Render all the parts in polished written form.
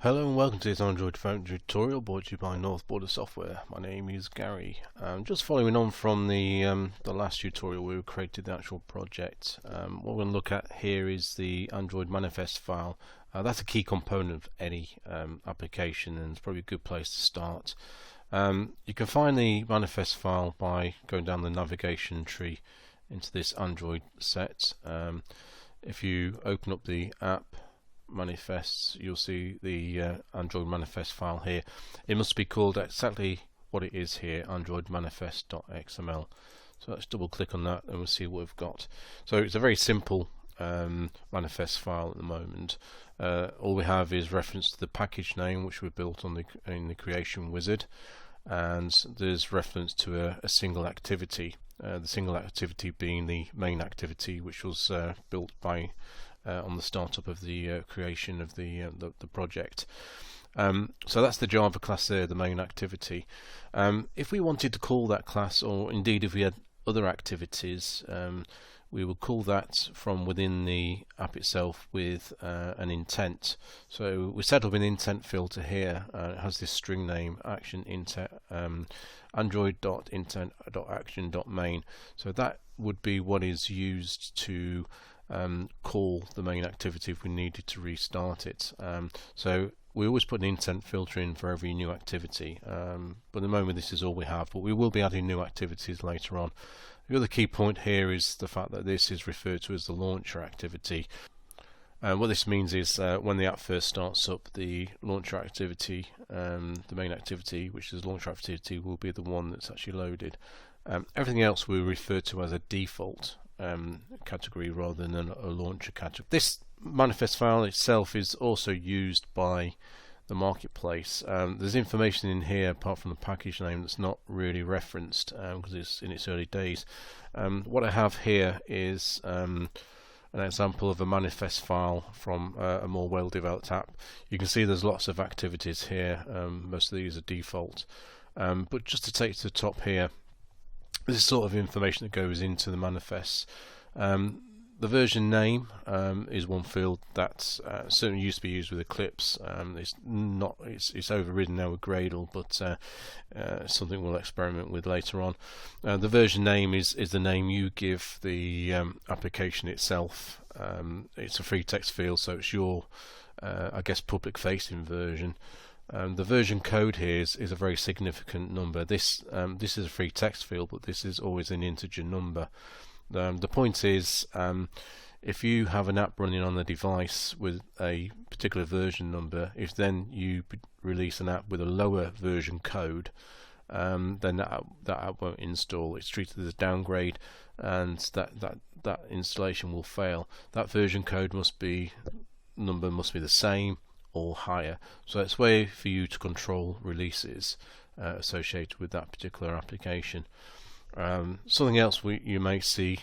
Hello and welcome to this Android phone tutorial brought to you by North Border Software. My name is Gary. Just following on from the last tutorial where we created the actual project. What we're going to look at here is the Android manifest file. That's a key component of any application, and it's probably a good place to start. You can find the manifest file by going down the navigation tree into this Android set. If you open up the app manifests, you'll see the Android manifest file here. It must be called exactly what it is here, Android manifest.xml. So let's double click on that and we'll see what we've got. So it's a very simple manifest file at the moment. All we have is reference to the package name which we built on in the creation wizard, and there's reference to a single activity, the single activity being the main activity which was built by on the startup of the creation of the project. So that's the Java class there, the main activity. If we wanted to call that class, or indeed if we had other activities, we will call that from within the app itself with an intent. So we set up an intent filter here. It has this string name action intent android.intent.action.main. So that would be what is used to call the main activity if we needed to restart it. So we always put an intent filter in for every new activity, but at the moment this is all we have, but we will be adding new activities later on. The other key point here is the fact that this is referred to as the launcher activity. What this means is when the app first starts up, the launcher activity, the main activity, which is launcher activity, will be the one that's actually loaded. Everything else we refer to as a default category rather than a launcher category. This manifest file itself is also used by the marketplace. There's information in here apart from the package name that's not really referenced because it's in its early days. What I have here is an example of a manifest file from a more well-developed app. You can see there's lots of activities here. Most of these are default, but just to take to the top here, this is sort of information that goes into the manifest. The version name is one field that certainly used to be used with Eclipse. It's overridden now with Gradle, but something we'll experiment with later on. The version name is the name you give the application itself. It's a free text field, so it's your I guess public-facing version. The version code here is a very significant number. This is a free text field, but this is always an integer number. The point is, if you have an app running on the device with a particular version number, if then you release an app with a lower version code, then that app won't install. It's treated as a downgrade, and that installation will fail. That version code number must be the same or higher. So it's a way for you to control releases associated with that particular application. Something else you may see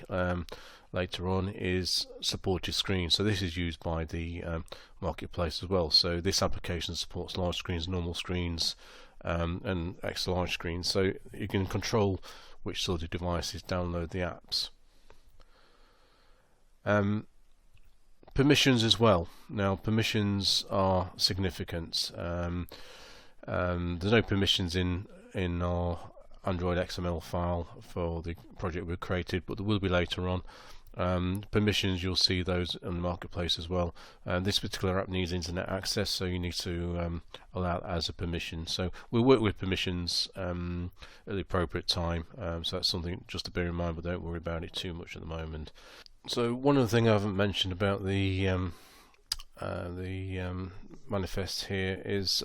later on is supported screens. So this is used by the marketplace as well. So this application supports large screens, normal screens, and extra large screens. So you can control which sort of devices download the apps. Permissions as well. Now permissions are significant. There's no permissions in our Android XML file for the project we've created, but there will be later on. Permissions, you'll see those in the marketplace as well. This particular app needs internet access, so you need to allow it as a permission. So we'll work with permissions at the appropriate time, so that's something just to bear in mind, but don't worry about it too much at the moment. So one other thing I haven't mentioned about the manifest here is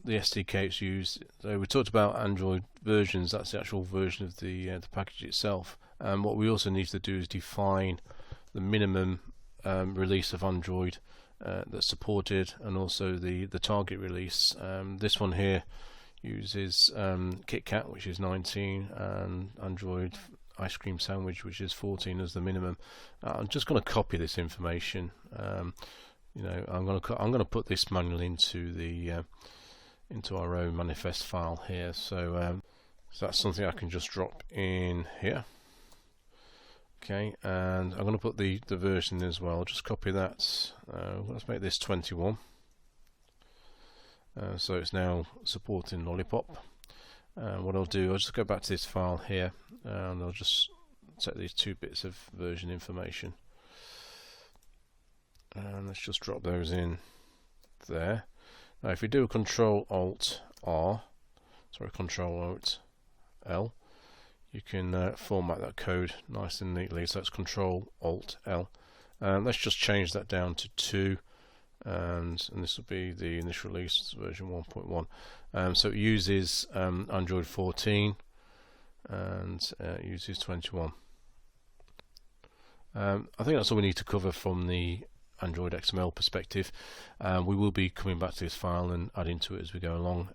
the SDK it's used. So we talked about Android versions. That's the actual version of the package itself. What we also need to do is define the minimum release of Android that's supported, and also the target release. This one here uses KitKat, which is 19, and Android Ice Cream Sandwich, which is 14 as the minimum. I'm just going to copy this information. I'm going to put this manually into our own manifest file here. So that's something I can just drop in here. Okay, and I'm going to put the version as well. Just copy that. Let's make this 21. So it's now supporting Lollipop. What I'll do, I'll just go back to this file here, and I'll just set these 2 bits of version information, and let's just drop those in there. Now if we do a Control Alt L, you can format that code nice and neatly. So it's Control Alt L. Let's just change that down to 2, and this will be the initial release version 1.1. So it uses Android 14 and uses 21. I think that's all we need to cover from the Android XML perspective. We will be coming back to this file and adding to it as we go along.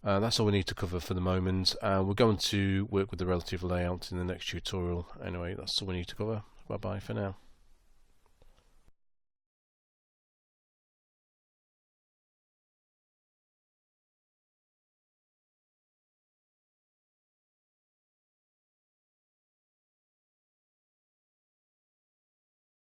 That's all we need to cover for the moment. We're going to work with the relative layout in the next tutorial. Anyway, that's all we need to cover. Bye bye for now.